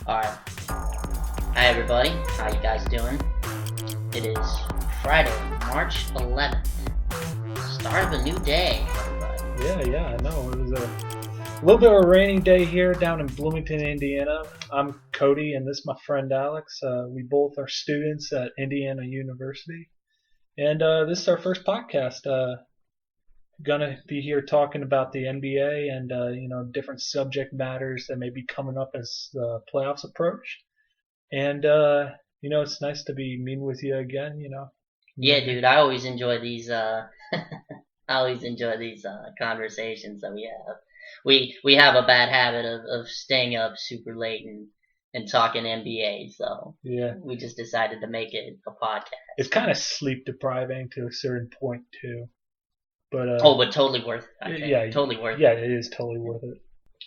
Alright. Hi everybody. How you guys doing? It is Friday, March 11th. Start of a new day, everybody. Yeah, I know. It was a little bit of a rainy day here down in Bloomington, Indiana. I'm Cody, and this is my friend Alex. We both are students at Indiana University. And this is our first podcast. Gonna be here talking about the NBA and different subject matters that may be coming up as the playoffs approach. And it's nice to be meeting with you again. Yeah, dude. I always enjoy these. Conversations that we have. We have a bad habit of staying up super late and talking NBA. So yeah, we just decided to make it a podcast. It's kind of sleep depriving to a certain point too. But but totally worth it. Yeah, totally worth it. Yeah, it is totally worth it.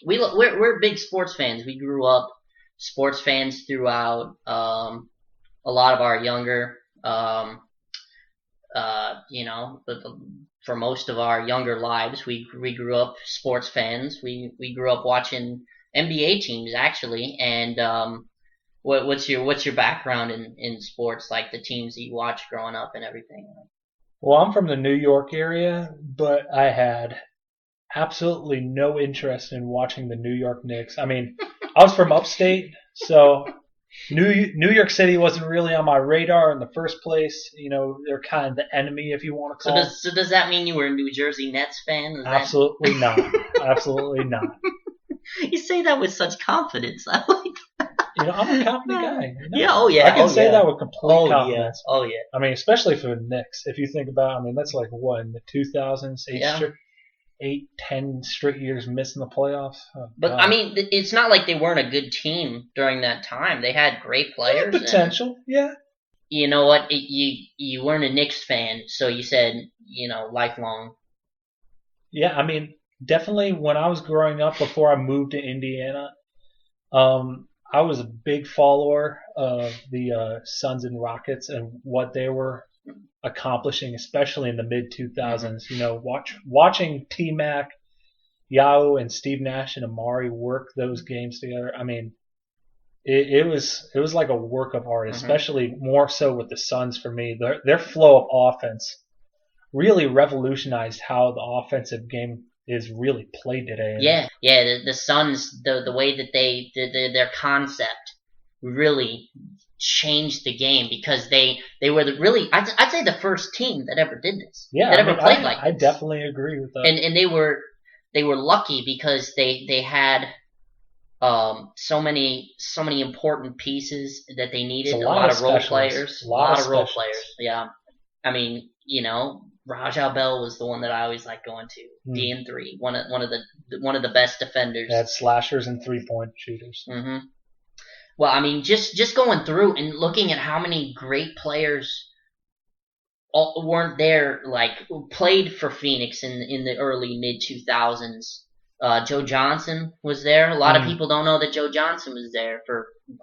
We're big sports fans. We grew up sports fans throughout a lot of our younger for most of our younger lives. We grew up sports fans. We grew up watching NBA teams actually. And what's your background in sports, like the teams that you watched growing up and everything? Well, I'm from the New York area, but I had absolutely no interest in watching the New York Knicks. I mean, I was from upstate, so New York City wasn't really on my radar in the first place. They're kind of the enemy, if you want to call it. So does that mean you were a New Jersey Nets fan? Absolutely not. Absolutely not. You say that with such confidence. I like that. I'm a confident guy. Yeah, oh yeah. I can say that with complete confidence. Yeah. Oh yeah. I mean, especially for the Knicks. If you think about it, that's like what, in the 2000s, 10 straight years missing the playoffs. Oh, but God. I mean, it's not like they weren't a good team during that time. They had great players. Yeah, potential, yeah. You know what? You weren't a Knicks fan, so you said lifelong. Yeah, I mean, definitely when I was growing up before I moved to Indiana, I was a big follower of the Suns and Rockets and what they were accomplishing, especially in the mid 2000s. Watching T-Mac, Yao, and Steve Nash and Amari work those games together. I mean, it was like a work of art, especially more so with the Suns for me. Their flow of offense really revolutionized how the offensive game is really played today. Yeah. The Suns, the way that they their concept really changed the game, because they were I'd say the first team that ever did this. Yeah, that ever played like this. I definitely agree with that. And they were lucky because they had so mmany important pieces that they needed. A lot of role players. A lot of role players. Yeah. I mean, Rajah Bell was the one that I always liked going to. D&3, one of the best defenders. They had slashers and 3-point shooters. Mm-hmm. Well, I mean, just going through and looking at how many great players weren't there, like played for Phoenix in the early mid 2000s. Joe Johnson was there. A lot of people don't know that Joe Johnson was there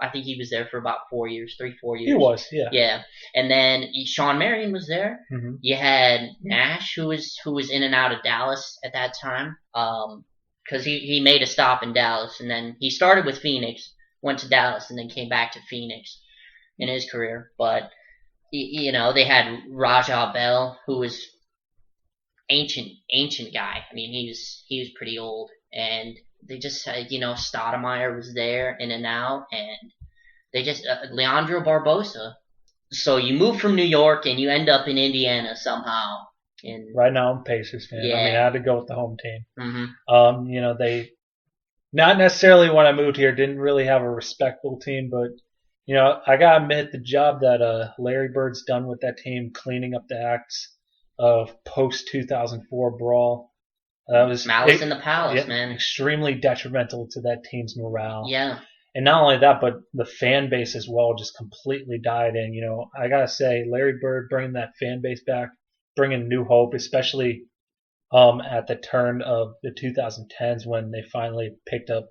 I think he was there for about 4 years. He was, yeah. Yeah. And then Sean Marion was there. Mm-hmm. You had Nash, who was in and out of Dallas at that time, because he made a stop in Dallas, and then he started with Phoenix, went to Dallas, and then came back to Phoenix in his career. But they had Rajah Bell, who was ancient guy. I mean, he was pretty old, and they just had, Stoudemire was there in and out, and they just Leandro Barbosa. So you move from New York and you end up in Indiana somehow. Right now I'm Pacers fan. Yeah. I mean, I had to go with the home team. Mm-hmm. They not necessarily when I moved here didn't really have a respectable team, but I gotta admit the job that Larry Bird's done with that team, cleaning up the acts of post 2004 brawl. Was Malice in the Palace, man. Extremely detrimental to that team's morale. Yeah. And not only that, but the fan base as well just completely died. And I gotta say, Larry Bird bringing that fan base back, bringing new hope, especially at the turn of the 2010s when they finally picked up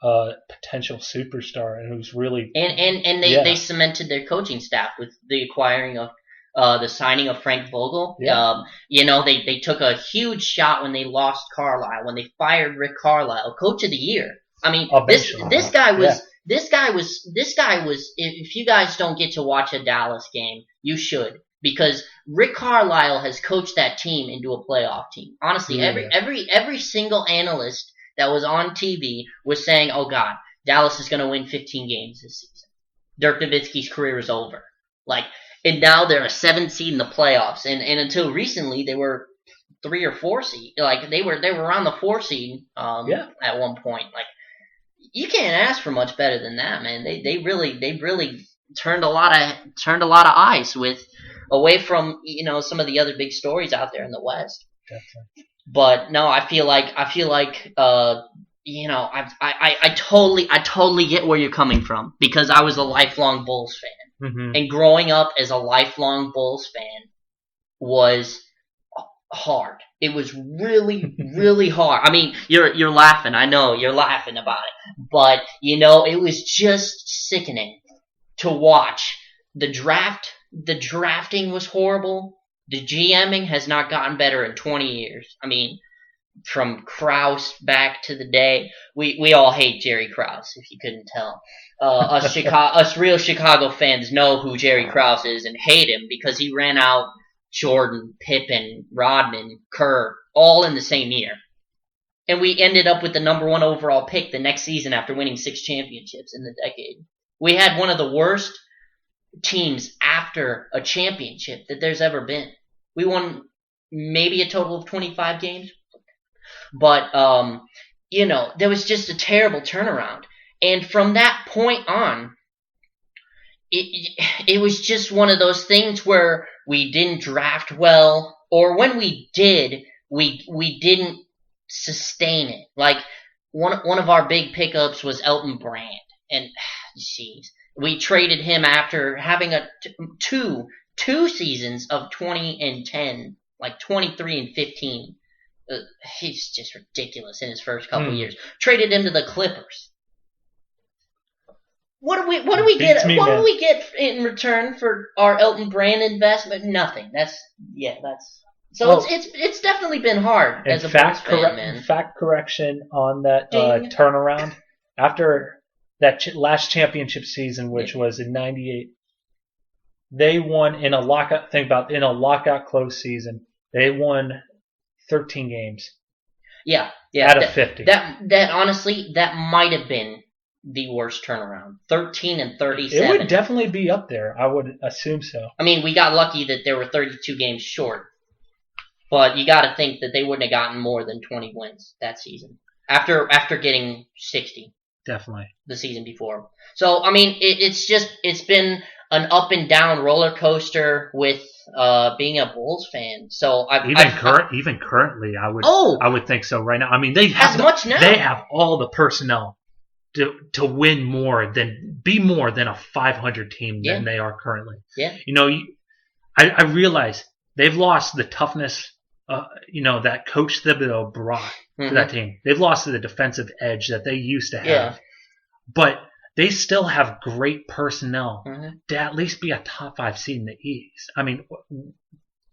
a potential superstar, and it was really they cemented their coaching staff with the acquiring of the signing of Frank Vogel. Yeah. They took a huge shot when they lost Carlisle, when they fired Rick Carlisle, coach of the year. I mean, this guy This guy was. If you guys don't get to watch a Dallas game, you should, because Rick Carlisle has coached that team into a playoff team. Honestly, Yeah. every single analyst that was on TV was saying, "Oh God, Dallas is going to win 15 games this season. Dirk Nowitzki's career is over." Like, and now they're a 7 seed in the playoffs, and until recently they were 3 or 4 seed. Like they were around the 4 seed at one point. Like, you can't ask for much better than that, man. They really turned a lot of eyes with away from some of the other big stories out there in the West. Definitely. But no, I feel like I totally get where you're coming from, because I was a lifelong Bulls fan, and growing up as a lifelong Bulls fan was hard. It was really, really hard. I mean, you're laughing. I know you're laughing about it, but it was just sickening to watch. The drafting was horrible. The GMing has not gotten better in 20 years. I mean, from Krause back to the day, we all hate Jerry Krause, if you couldn't tell. Us real Chicago fans know who Jerry Krause is and hate him because he ran out Jordan, Pippen, Rodman, Kerr, all in the same year. And we ended up with the number 1 overall pick the next season after winning 6 championships in the decade. We had one of the worst teams after a championship that there's ever been. We won maybe a total of 25 games. But, there was just a terrible turnaround. And from that point on, it was just one of those things where we didn't draft well, or when we did, we didn't sustain it. Like, one of our big pickups was Elton Brand. And, jeez, we traded him after having two seasons of 20 and 10, like 23 and 15. He's just ridiculous in his first couple years. Traded him to the Clippers. What do we get? What do we get in return for our Elton Brand investment? Nothing. It's definitely been hard as a Bulls fan, man. Fact correction on that turnaround. After that last championship season, which was in '98, they won in a lockout. Think about in a lockout close season, they won 13 games. Yeah. Out of 50. That honestly, that might have been the worst turnaround. 13 and 37. It would definitely be up there. I would assume so. I mean, we got lucky that there were 32 games short. But you got to think that they wouldn't have gotten more than 20 wins that season after getting 60. Definitely. The season before. So, I mean, it's been an up and down roller coaster with being a Bulls fan. So even currently, I would think so right now. I mean, they have all the personnel to win be more than a 500 team than they are currently. Yeah. I realize they've lost the toughness. That Coach Thibodeau brought to that team. They've lost the defensive edge that they used to have. But they still have great personnel to at least be a top 5 seed in the East. I mean,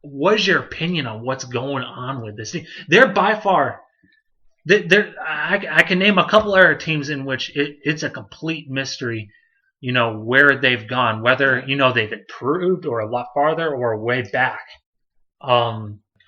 what is your opinion on what's going on with this team? They're by far I can name a couple other teams in which it's a complete mystery, where they've gone, whether, they've improved or a lot farther or way back.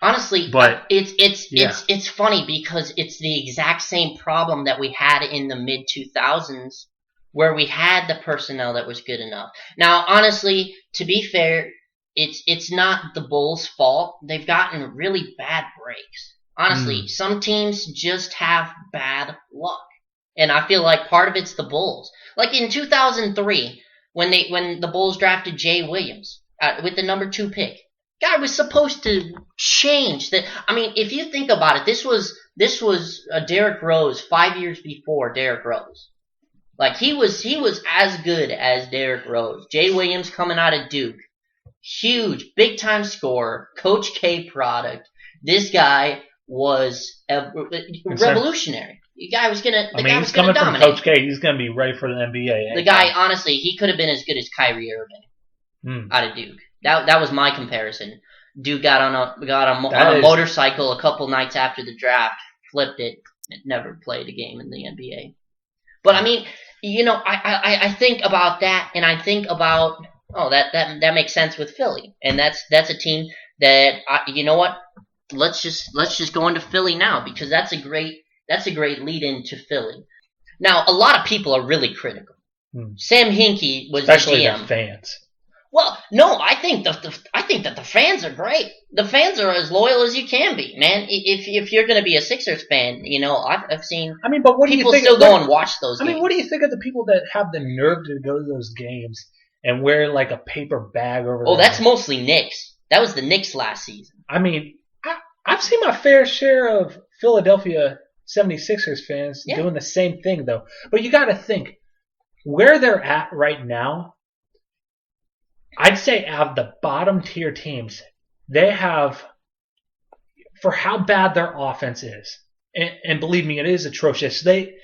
Honestly, but it's funny because it's the exact same problem that we had in the mid 2000s, where we had the personnel that was good enough. Now, honestly, to be fair, it's not the Bulls' fault. They've gotten really bad breaks. Honestly, some teams just have bad luck, and I feel like part of it's the Bulls. Like in 2003, when the Bulls drafted Jay Williams with the number 2 pick. Guy was supposed to change that. I mean, if you think about it, this was a Derrick Rose 5 years before Derrick Rose. Like he was as good as Derrick Rose. Jay Williams coming out of Duke, huge, big time scorer, Coach K product. This guy was revolutionary. The guy was gonna. He's coming from Coach K. He's gonna be ready for the NBA. The guy, honestly, he could have been as good as Kyrie Irving out of Duke. That was my comparison. Dude got on a motorcycle a couple nights after the draft, flipped it, and never played a game in the NBA. But I mean, I think about that, and I think about that makes sense with Philly, and that's a team that you know what? Let's just go into Philly now because that's a great lead into Philly. Now, a lot of people are really critical. Sam Hinkie was Especially the their GM. fans. Well, no, I think that the fans are great. The fans are as loyal as you can be, man. If you're going to be a Sixers fan, I've seen. I mean, but what do you people think? Still go and watch those I games. mean, what do you think of the people that have the nerve to go to those games and wear like a paper bag over? Oh, that's mostly Knicks. That was the Knicks last season. I mean, I've seen my fair share of Philadelphia 76ers fans doing the same thing, though. But you got to think where they're at right now. I'd say out of the bottom tier teams, they have, for how bad their offense is, and believe me, it is atrocious. They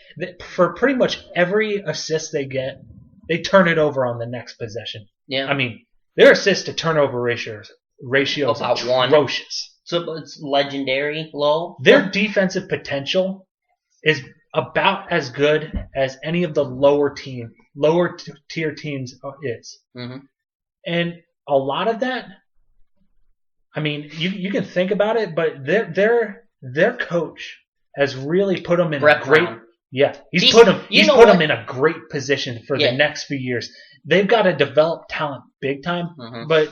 for pretty much every assist they get, they turn it over on the next possession. Yeah. I mean, their assist to turnover ratios about atrocious. So it's legendary low. Their defensive potential is about as good as any of the lower tier teams is. Mm-hmm. And a lot of that, I mean, you can think about it, but their coach has really put them in Brett a great Brown. Yeah, he's put them in a great position for the next few years. They've got to develop talent big time, but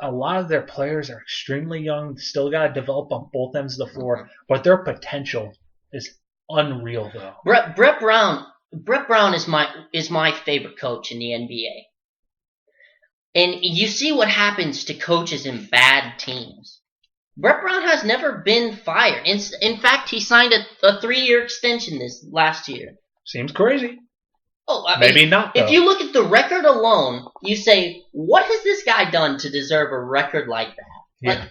a lot of their players are extremely young. Still got to develop on both ends of the floor, but their potential is unreal, though. Brett Brown is my favorite coach in the NBA. And you see what happens to coaches in bad teams. Brett Brown has never been fired. In fact, he signed a 3-year extension this last year. Seems crazy. Oh, I mean, maybe not, though. If you look at the record alone, you say, what has this guy done to deserve a record like that? Yeah.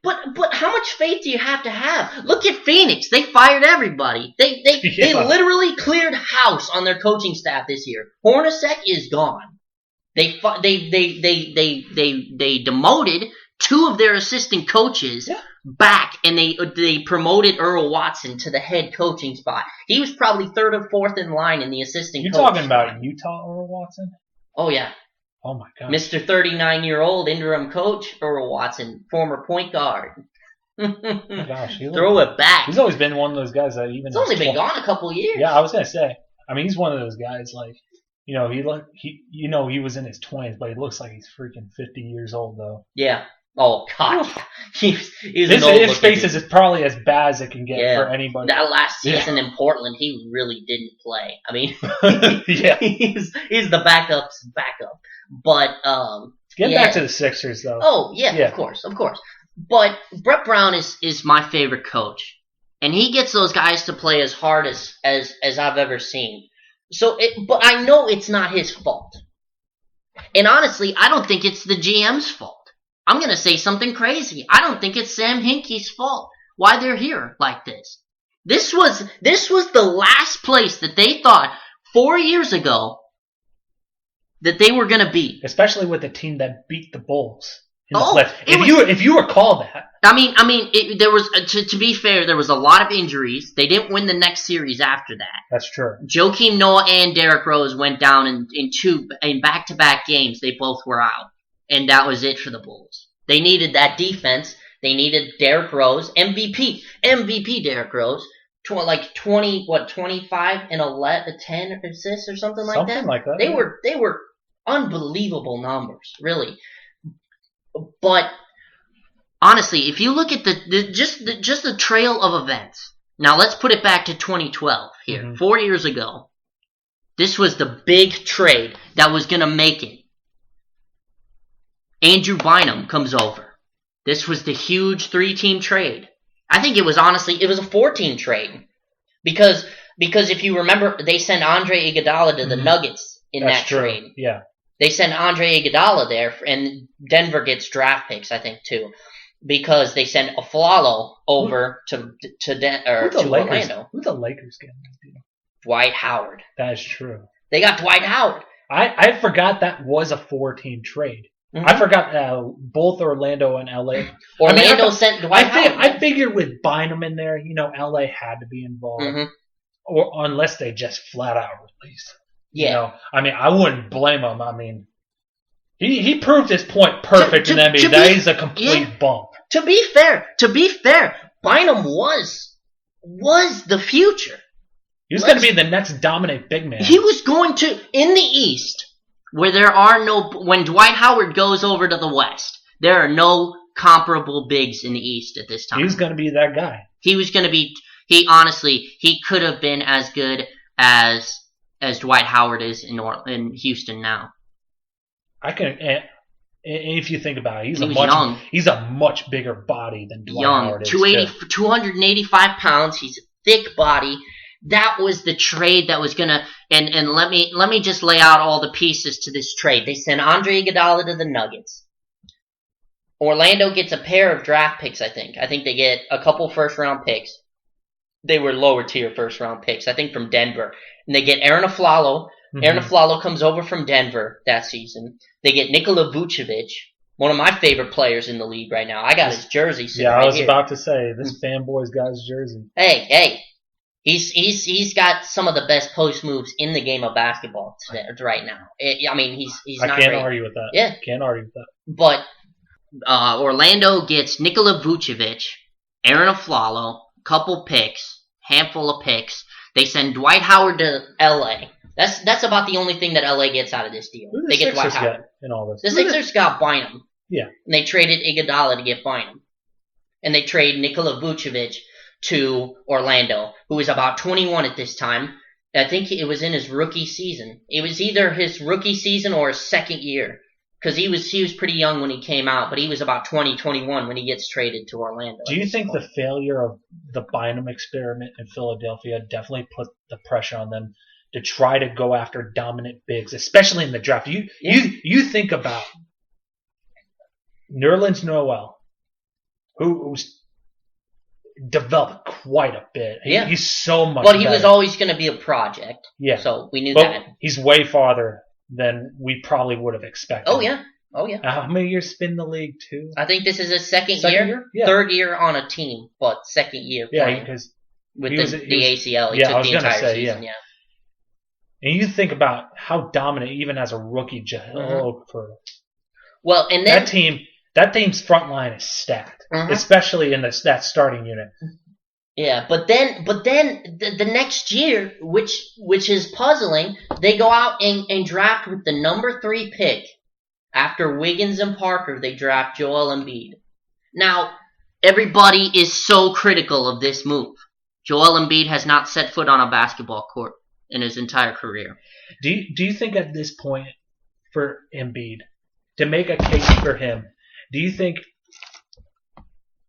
But how much faith do you have to have? Look at Phoenix. They fired everybody. They literally cleared house on their coaching staff this year. Hornacek is gone. They demoted 2 of their assistant coaches back, and they promoted Earl Watson to the head coaching spot. He was probably 3rd or 4th in line in the assistant. You're coach talking spot. about Utah Earl Watson? Oh yeah. Oh my God. Mr. 39-year-old interim coach Earl Watson, former point guard. Oh gosh, Throw it back. He's always been one of those guys that even. He's only been gone a couple of years. Yeah, I was gonna say. I mean, he's one of those guys like. He was in his 20s, but he looks like he's freaking 50 years old, though. Yeah. Oh, God. He's his face is probably as bad as it can get for anybody. That last season in Portland, he really didn't play. I mean, he's the backup's backup. But, Getting back to the Sixers, though. Oh, yeah, of course. But Brett Brown is my favorite coach. And he gets those guys to play as hard as I've ever seen. But I know it's not his fault. And honestly, I don't think it's the GM's fault. I'm going to say something crazy. I don't think it's Sam Hinkie's fault why they're here like this. This was the last place that they thought 4 years ago that they were going to be. Especially with the team that beat the Bulls. If you recall that. I mean, there was to be fair, there was a lot of injuries. They didn't win the next series after that. That's true. Joakim Noah and Derrick Rose went down in back-to-back games. They both were out, and that was it for the Bulls. They needed that defense. They needed Derrick Rose, MVP Derrick Rose, 25 and 10 assists or something like that. Something like that. They were unbelievable numbers, really. But honestly, if you look at just the trail of events, now let's put it back to 2012 here. Mm-hmm. 4 years ago, this was the big trade that was going to make it. Andrew Bynum comes over. This was the huge 3-team trade. I think it was a 4-team trade because if you remember, they sent Andre Iguodala to the Nuggets in that trade. Yeah. They send Andre Iguodala there, and Denver gets draft picks, I think, too, because they send Aflalo over to Orlando. Who's the Lakers getting? Dwight Howard. That is true. They got Dwight Howard. I forgot that was a 4-team trade. Mm-hmm. I forgot both Orlando and LA. Sent Dwight Howard. I figured with Bynum in there, LA had to be involved, or unless they just flat out released. Yeah. I mean, I wouldn't blame him. I mean, he proved his point perfect To, in to, NBA. to That be is a complete yeah, bump. to be fair, Bynum was the future. He was going to be the next dominant big man. He was going to in the East, where there are no when Dwight Howard goes over to the West, there are no comparable bigs in the East at this time. He was going to be that guy. He was going to be. He could have been as good as Dwight Howard is in Houston now. I can. If you think about it, young. He's a much bigger body than Dwight Howard is. 285 pounds. He's a thick body. That was the trade that was gonna. And let me just lay out all the pieces to this trade. They sent Andre Iguodala to the Nuggets. Orlando gets a pair of draft picks. I think they get a couple first round picks. They were lower tier first round picks. I think from Denver, and they get Aaron Aflalo. Mm-hmm. Aaron Aflalo comes over from Denver that season. They get Nikola Vucevic, one of my favorite players in the league right now. I got his jersey sitting right here. Yeah, I was about to say, this fanboy's got his jersey. Hey. He's got some of the best post moves in the game of basketball today, right now. I mean, he's not great. I can't argue with that. Yeah. Can't argue with that. But Orlando gets Nikola Vucevic, Aaron Aflalo, couple picks, handful of picks. They send Dwight Howard to L.A. That's about the only thing that LA gets out of this deal. They get Dwight Howard. In all this? The Sixers got Bynum. Yeah. And they traded Iguodala to get Bynum. And they trade Nikola Vucevic to Orlando, who was about 21 at this time. I think it was in his rookie season. It was either his rookie season or his second year. Because he was pretty young when he came out, but he was about 20, 21 when he gets traded to Orlando. Do you think the failure of the Bynum experiment in Philadelphia definitely put the pressure on them to try to go after dominant bigs, especially in the draft? You think about Nerlens Noel, who's developed quite a bit. He's so much better. But he was always going to be a project. Yeah. So we knew that. He's way farther than we probably would have expected. Oh, yeah. How many years been in the league, too? I think this is his second year? Yeah. Third year on a team, but second year playing. Yeah, because with the ACL. He took the entire season, yeah. And you think about how dominant, even as a rookie, well, and then that team's front line is stacked, especially in that starting unit. Yeah, but then the next year, which is puzzling, they go out and draft with the number 3 pick. After Wiggins and Parker, they draft Joel Embiid. Now, everybody is so critical of this move. Joel Embiid has not set foot on a basketball court in his entire career. Do you think at this point for Embiid, to make a case for him, do you think,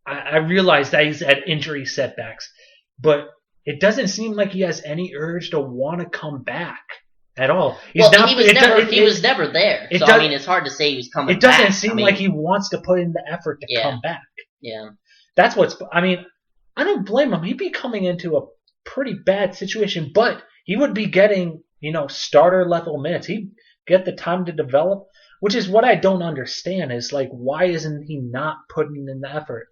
I realize that he's had injury setbacks, but it doesn't seem like he has any urge to want to come back at all. He was never there. So, I mean, it's hard to say he was coming back. It doesn't seem like he wants to put in the effort to come back. Yeah. That's I don't blame him. He'd be coming into a pretty bad situation, but he would be getting, starter level minutes. He'd get the time to develop, which is what I don't understand is like, why isn't he not putting in the effort?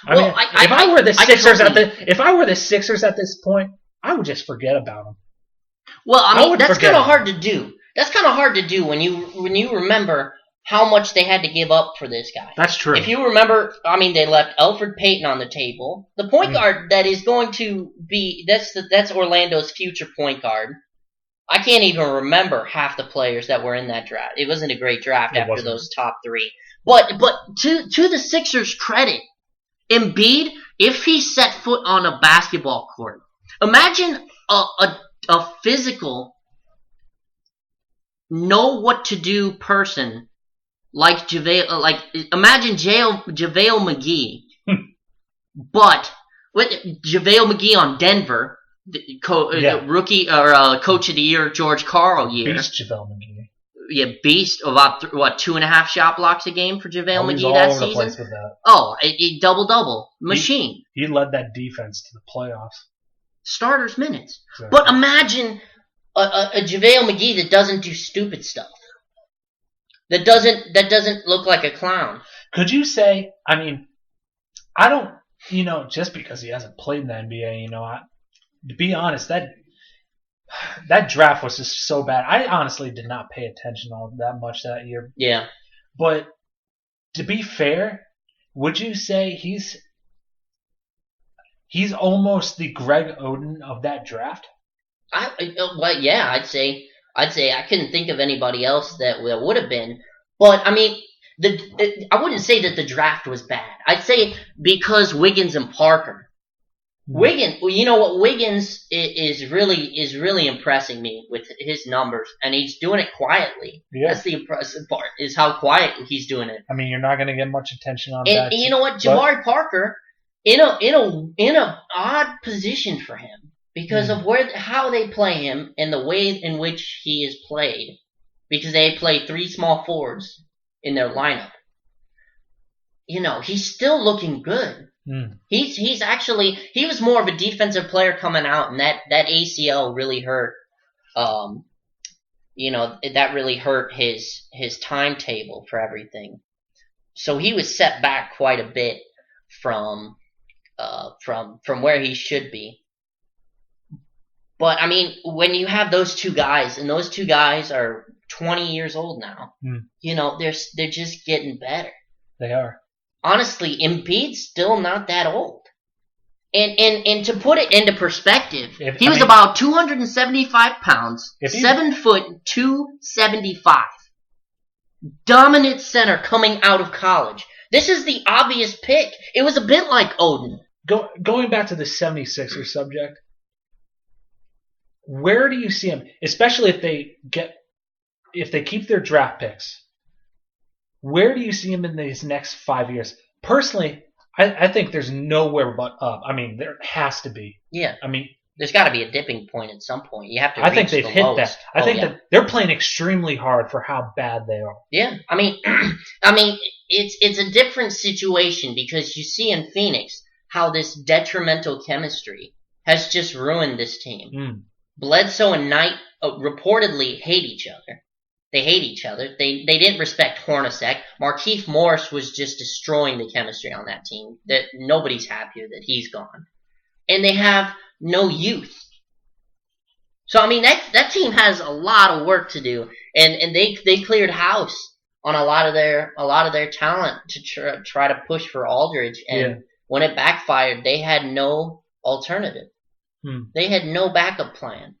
If I were the Sixers at this point, I would just forget about him. Well, that's kind of hard to do. That's kind of hard to do when you remember how much they had to give up for this guy. That's true. If you remember, they left Elfrid Payton on the table. The point guard that is going to be that's Orlando's future point guard. I can't even remember half the players that were in that draft. It wasn't a great draft after those top 3. But to the Sixers' credit, Embiid, if he set foot on a basketball court, imagine a physical, know what to do person like imagine JaVale McGee, but with JaVale McGee on Denver, rookie or coach of the year George Karl year. Beast JaVale McGee. Yeah, beast. About 2.5 shot blocks a game for JaVale McGee that season. Place with that. Oh, a double machine. He led that defense to the playoffs. Starters minutes. Exactly. But imagine a JaVale McGee that doesn't do stupid stuff. That doesn't look like a clown. Could you say? I don't. Just because he hasn't played in the NBA, to be honest, that That draft was just so bad. I honestly did not pay attention all that much that year. Yeah. But to be fair, would you say he's almost the Greg Oden of that draft? Well, yeah, I'd say I couldn't think of anybody else that would have been. But I mean, I wouldn't say that the draft was bad. I'd say because Wiggins and Parker. Hmm. Wiggins, well, you know what? Wiggins is really impressing me with his numbers, and he's doing it quietly. Yeah. That's the impressive part, is how quiet he's doing it. I mean, you're not going to get much attention on And, that. and you know what, but Jabari Parker, in a odd position for him because of how they play him and the way in which he is played, because they play three small forwards in their lineup. He's still looking good. He's actually he was more of a defensive player coming out, and that ACL really hurt. That really hurt his timetable for everything. So he was set back quite a bit from from where he should be. But I mean, when you have those two guys, and those two guys are 20 years old now, they're just getting better. They are. Honestly, Embiid's still not that old. And to put it into perspective, he was about 275 pounds, 7 foot 275. Dominant center coming out of college. This is the obvious pick. It was a bit like Oden. Going back to the 76ers subject, where do you see him, especially if they keep their draft picks? Where do you see him in these next 5 years? Personally, I think there's nowhere but up. I mean, there has to be. Yeah. I mean, there's got to be a dipping point at some point. You have to. I think they've hit lowest. that. I think that they're playing extremely hard for how bad they are. Yeah. I mean, it's a different situation because you see in Phoenix how this detrimental chemistry has just ruined this team. Bledsoe and Knight reportedly hate each other. They hate each other. They didn't respect Hornacek. Markieff Morris was just destroying the chemistry on that team. That nobody's happier that he's gone. And they have no youth. So I mean that team has a lot of work to do. And they cleared house on a lot of their talent to try to push for Aldridge, and when it backfired, they had no alternative. They had no backup plan.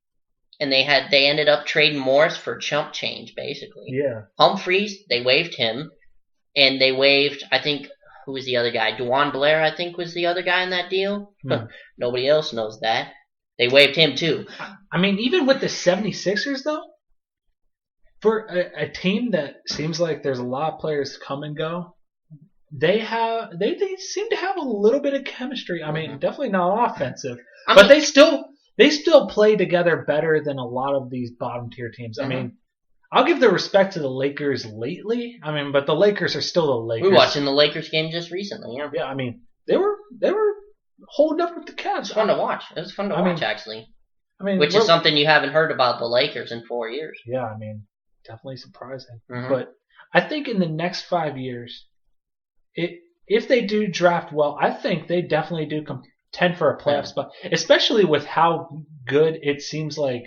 And they ended up trading Morris for chump change, basically. Yeah. Humphreys, they waived him, and they waived, I think, who was the other guy? DeJuan Blair, I think, was the other guy in that deal. Nobody else knows that. They waived him too. I mean, even with the 76ers, though, for a team that seems like there's a lot of players come and go, they seem to have a little bit of chemistry. I mean, definitely not offensive, but they still play together better than a lot of these bottom tier teams. I mean, I'll give the respect to the Lakers lately. I mean, but the Lakers are still the Lakers. We were watching the Lakers game just recently. Yeah. Yeah. I mean, they were holding up with the Cavs. It's fun to watch. It was fun to watch, actually. I mean, which is something you haven't heard about the Lakers in 4 years. Yeah. I mean, definitely surprising. But I think in the next 5 years, if they do draft well, I think they definitely do contend for a playoff spot, especially with how good it seems like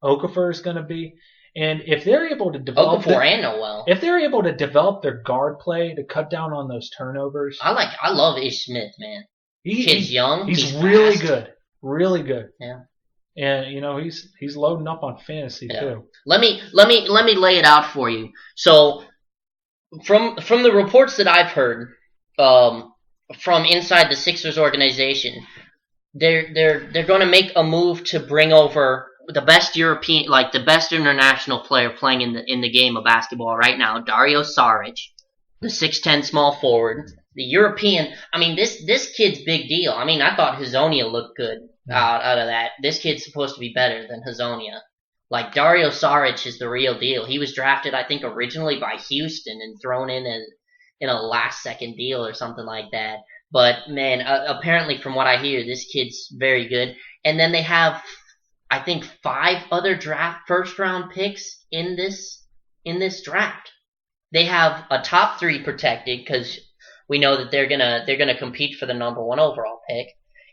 Okafor is going to be. And if they're able to develop if they're able to develop their guard play to cut down on those turnovers, I love Ish Smith, man. Kid's young. He's really good, really good. Yeah. And he's loading up on fantasy too. Let me lay it out for you. So from the reports that I've heard, from inside the Sixers organization, they're going to make a move to bring over the best European, like the best international player playing in the game of basketball right now, Dario Saric, the 6'10" small forward, the European. I mean, this kid's big deal. I mean, I thought Hazonia looked good out of that. This kid's supposed to be better than Hazonia. Like, Dario Saric is the real deal. He was drafted, I think, originally by Houston and thrown in a last-second deal or something like that. But, man, apparently from what I hear, this kid's very good. And then they have, I think, 5 other first-round picks in this draft. They have a top 3 protected because we know that they're gonna compete for the number 1 overall pick.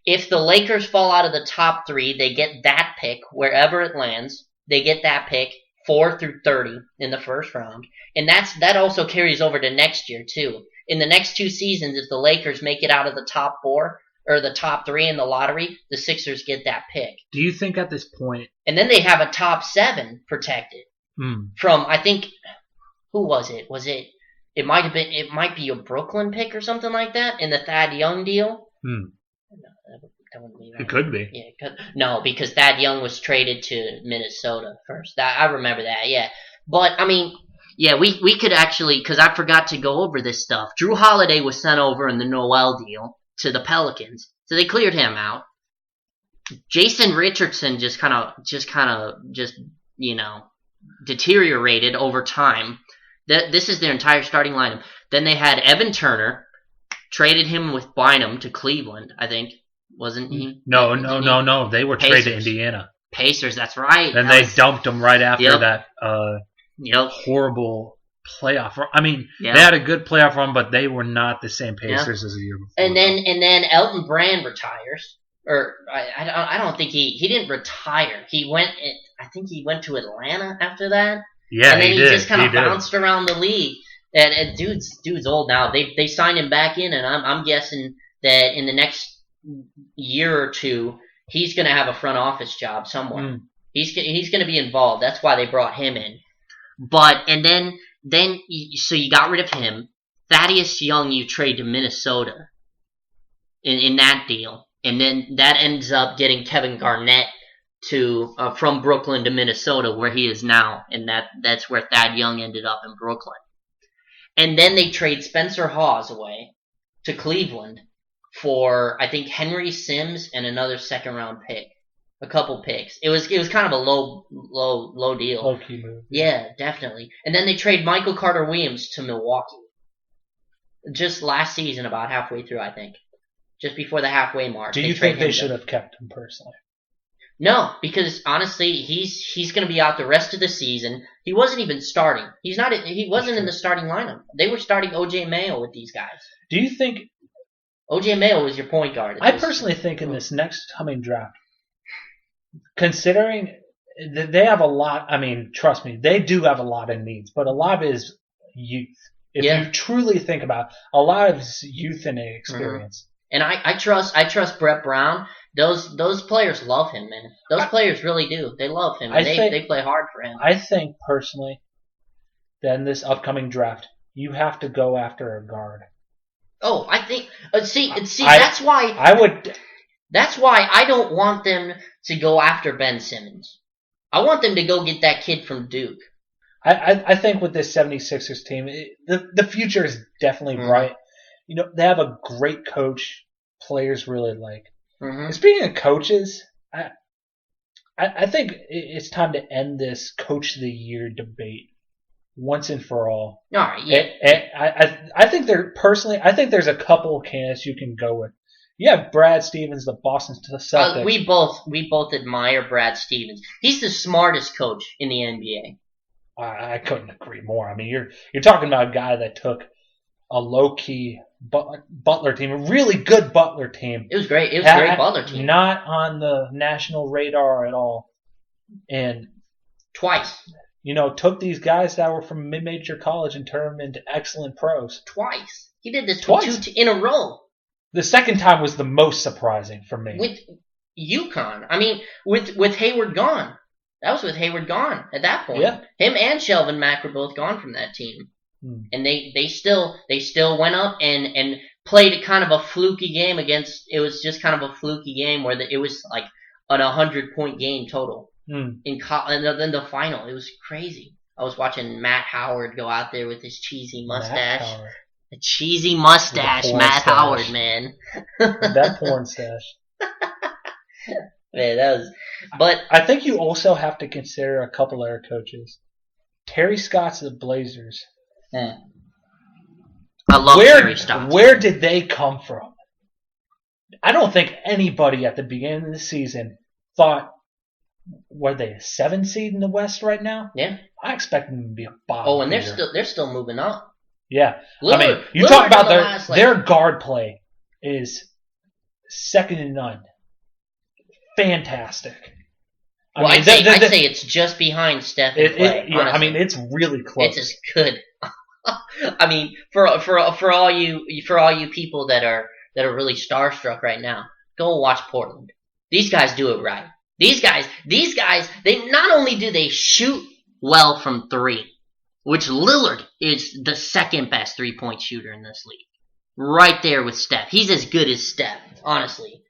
if the Lakers fall out of the top 3, they get that pick wherever it lands. They get that pick 4 through 30 in the first round, and that also carries over to next year too. In the next 2 seasons, if the Lakers make it out of the top 4 or the top 3 in the lottery, the Sixers get that pick. Do you think at this point, and then they have a top 7 protected from, I think, who was it? Was it? It might be a Brooklyn pick or something like that in the Thad Young deal. No, that wouldn't be right. It could be. Yeah, no, because Thad Young was traded to Minnesota first. I remember that. Yeah, but I mean, yeah, we could actually, because I forgot to go over this stuff. Drew Holiday was sent over in the Noel deal to the Pelicans, so they cleared him out. Jason Richardson just deteriorated over time. This is their entire starting lineup. Then they had Evan Turner, traded him with Bynum to Cleveland, I think. Wasn't he? No. They were traded to Indiana. Pacers, that's right. Then they dumped him right after that horrible playoff run. I mean, they had a good playoff run, but they were not the same Pacers as the year before. And then Elton Brand retires. Or I don't think he didn't retire. I think he went to Atlanta after that. Yeah, and then he just kind of bounced around the league. And dude's old now. They signed him back in, and I'm guessing that in the next year or 2, he's going to have a front office job somewhere. He's going to be involved. That's why they brought him in. So you got rid of him. Thaddeus Young you trade to Minnesota in that deal. And then that ends up getting Kevin Garnett from Brooklyn to Minnesota, where he is now, and that's where Thad Young ended up in Brooklyn. And then they trade Spencer Hawes away to Cleveland for, I think, Henry Sims and another second-round pick, a couple picks. It was kind of a low deal. Low-key move. Yeah, definitely. And then they trade Michael Carter-Williams to Milwaukee. Just last season, about halfway through, I think. Just before the halfway mark. Do you think they should have kept him personally? No, because honestly, he's going to be out the rest of the season. He wasn't even starting. He wasn't in the starting lineup. They were starting O.J. Mayo with these guys. Do you think O.J. Mayo was your point guard? I personally think in this next coming draft, considering that they have a lot, I mean, trust me, they do have a lot of needs, but a lot of it is youth. If you truly think about it, a lot of youth and experience. And I trust Brett Brown. Those players love him, man. Those players really do. They love him. They play hard for him. I think personally that in this upcoming draft, you have to go after a guard. Oh, I think that's why I don't want them to go after Ben Simmons. I want them to go get that kid from Duke. I think with this 76ers team, the future is definitely bright. You know, they have a great coach. Players really like. And speaking of coaches, I think it's time to end this Coach of the Year debate once and for all. All right, yeah. I think I think there's a couple of candidates you can go with. You have Brad Stevens, the Boston Celtics. We both admire Brad Stevens. He's the smartest coach in the NBA. I couldn't agree more. I mean, you're talking about a guy that took a low-key Butler team, a really good Butler team. It was great. It was a great Butler team. Not on the national radar at all. And twice. You know, took these guys that were from mid-major college and turned them into excellent pros. Twice. He did this twice in a row. The second time was the most surprising for me. With UConn. I mean, with Hayward gone. That was with Hayward gone at that point. Yeah. Him and Shelvin Mack were both gone from that team. And they still went up and played a kind of a fluky game against. It was just kind of a fluky game where it was like an 100-point game total and then the final. It was crazy. I was watching Matt Howard go out there with his cheesy mustache. A cheesy mustache, Matt Howard, man. That porn stash. Man, that was. But I think you also have to consider a couple other coaches. Terry Scott's the Blazers. I love Terry Stotts. Where did they come from? I don't think anybody at the beginning of the season thought, were they a 7 seed in the West right now? Yeah. I expect them to be a bottom. Oh, and they're still moving up. Yeah. I mean, you talk about their guard play is second to none. Fantastic. Well, I'd say it's just behind Steph and Clay. Yeah, I mean, it's really close. It's as good. I mean, for all you people that are really starstruck right now, go and watch Portland. These guys do it right. These guys, they not only do they shoot well from three, which Lillard is the second best 3-point shooter in this league, right there with Steph. He's as good as Steph, honestly.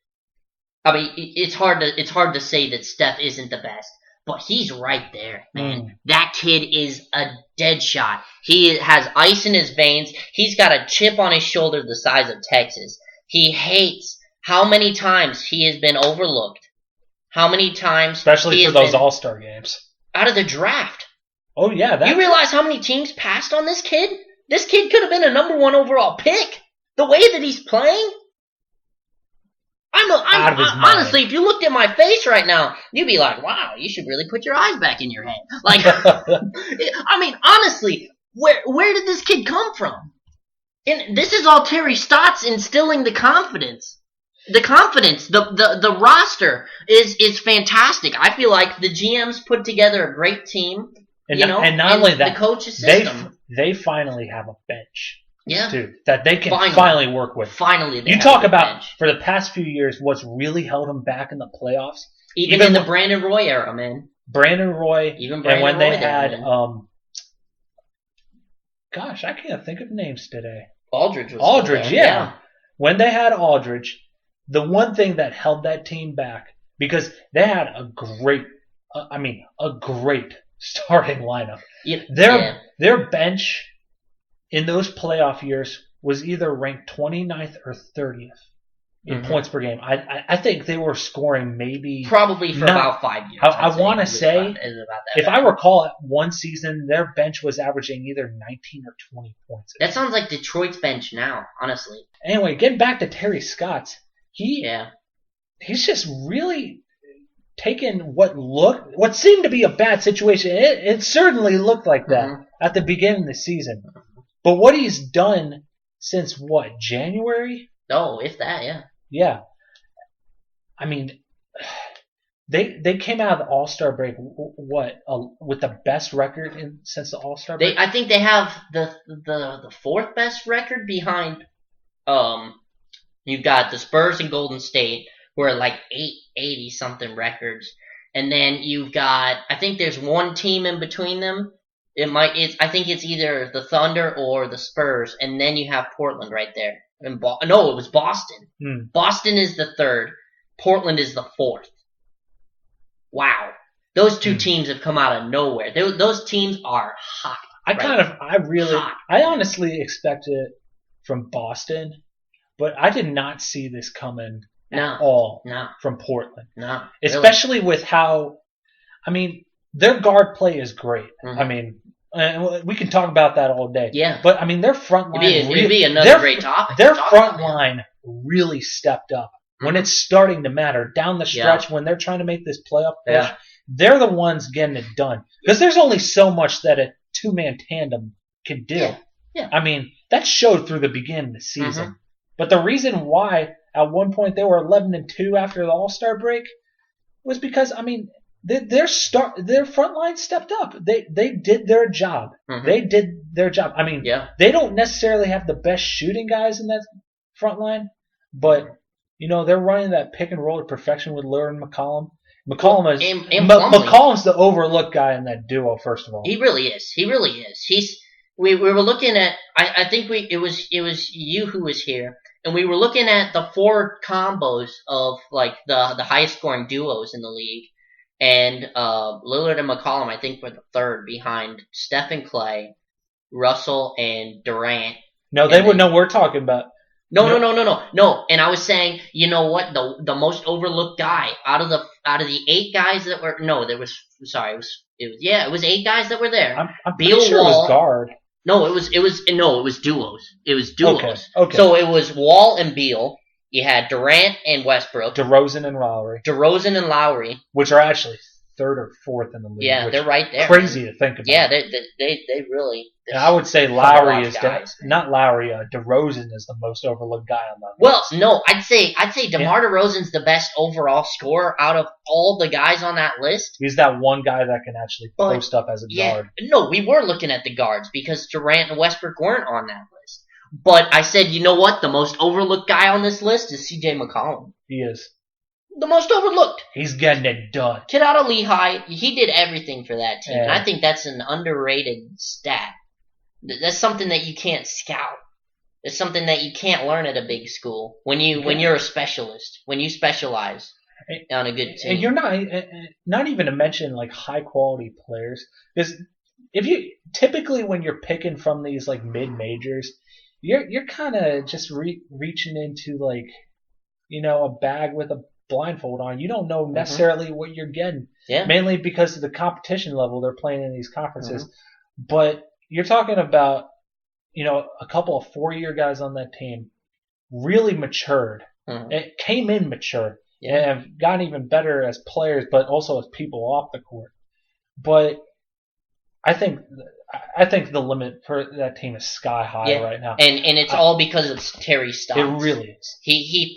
I mean, it's hard to say that Steph isn't the best, but he's right there, man. That kid is a dead shot. He has ice in his veins. He's got a chip on his shoulder the size of Texas. He hates how many times he has been overlooked. How many times, especially for those All-Star games, out of the draft. Oh yeah, you realize how many teams passed on this kid? This kid could have been a number 1 overall pick. The way that he's playing. Honestly, if you looked at my face right now, you'd be like, wow, you should really put your eyes back in your head. Like, I mean, honestly, where did this kid come from? And this is all Terry Stotts instilling the confidence. The confidence, the roster is fantastic. I feel like the GMs put together a great team. And not only that, the coach's system. They finally have a bench. Yeah. Too, that they can finally work with. Finally, you talk about bench. For the past few years, what's really held them back in the playoffs. Even in the Brandon Roy era, man. Brandon Roy, even Brandon and when Roy they had, gosh, I can't think of names today. Aldridge, yeah. When they had Aldridge, the one thing that held that team back because they had a great starting lineup. Their bench. In those playoff years, was either ranked 29th or 30th in points per game. I think they were scoring probably for about 5 years. I want to say, if I recall, one season their bench was averaging either 19 or 20 points. That sounds like Detroit's bench now, honestly. Anyway, getting back to Terry Stotts, he's just really taken what seemed to be a bad situation. It certainly looked like that at the beginning of the season. But what he's done since January? Oh, if that, yeah. Yeah. I mean, they came out of the All-Star break with the best record since the All-Star break? I think they have the fourth best record behind you've got the Spurs and Golden State who are like 880 something records. And then you've got I think there's one team in between them. I think it's either the Thunder or the Spurs, and then you have Portland right there. No, it was Boston. Boston is the third. Portland is the fourth. Wow. Those two teams have come out of nowhere. Those teams are hot. I honestly expected it from Boston, but I did not see this coming at all from Portland. No. Especially with how, their guard play is great. We can talk about that all day. Yeah. But, their front line... It'd be another great topic. Their front line really stepped up. When it's starting to matter, down the stretch, when they're trying to make this playoff push, they're the ones getting it done. Because there's only so much that a two-man tandem can do. Yeah. That showed through the beginning of the season. But the reason why, at one point, they were 11-2 after the All-Star break was because, their front line stepped up. They did their job. They did their job. They don't necessarily have the best shooting guys in that front line, but they're running that pick and roll to perfection with Lillard and McCollum. McCollum's the overlooked guy in that duo. First of all, he really is. We were looking at. I think it was you who was here, and we were looking at the four combos of like the highest scoring duos in the league. And Lillard and McCollum, I think, were the third behind Steph and Clay, Russell and Durant. No, they would know we're talking about. No. And I was saying, you know what? The most overlooked guy out of the 8 guys that were it was 8 guys that were there. I'm pretty sure it was guard. No, it was duos. It was duos. Okay. So it was Wall and Beal. You had Durant and Westbrook. DeRozan and Lowry. Which are actually third or fourth in the league. Yeah, which they're right there. crazy Man. to think about. Yeah, they really. And I would say fun to Lowry watch is guys. not Lowry. DeRozan is the most overlooked guy on that Well, list. no, I'd say DeMar DeRozan's the best overall scorer out of all the guys on that list. He's that one guy that can actually But, post up as a guard. No, we were looking at the guards because Durant and Westbrook weren't on that list. But I said, you know what? The most overlooked guy on this list is C.J. McCollum. He is. The most overlooked. He's getting it done. Kid out of Lehigh, he did everything for that team. Yeah. And I think that's an underrated stat. That's something that you can't scout. It's something that you can't learn at a big school when you're a specialist, when you specialize on a good team. And you're not even to mention like high quality players. Because if you typically when you're picking from these like mid majors, you're kind of just reaching into like a bag with a blindfold on. You don't know necessarily what you're getting. Yeah. Mainly because of the competition level they're playing in these conferences. But you're talking about a couple of 4-year guys on that team really matured. It came in mature and have gotten even better as players, but also as people off the court. But I think the limit for that team is sky high right now, and it's all because of Terry Stotts. It really is. He